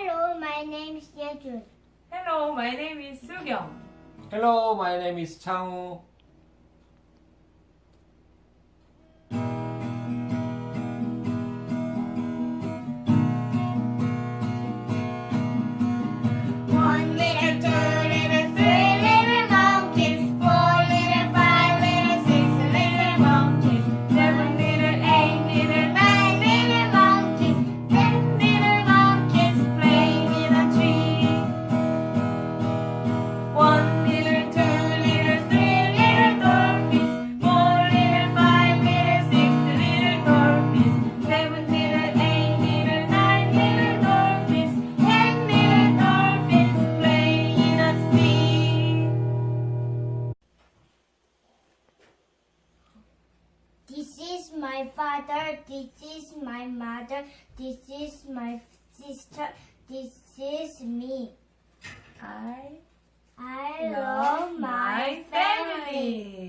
Hello, my name is Yejun. Hello, my name is 수경. Hello, my name is 창우. One little, two little, three little monkeys, four little, five little, six little monkeys, Seven little, eight little, nine little monkeys, 10 little monkeys playing in a tree. one little, two little, three little dolphins, four little, five little, six little dolphins, seven little, eight little, nine little dolphins, 10 little dolphins playing in a sea. This is my father, this is my mother, this is my sister, this is me. I I love my family.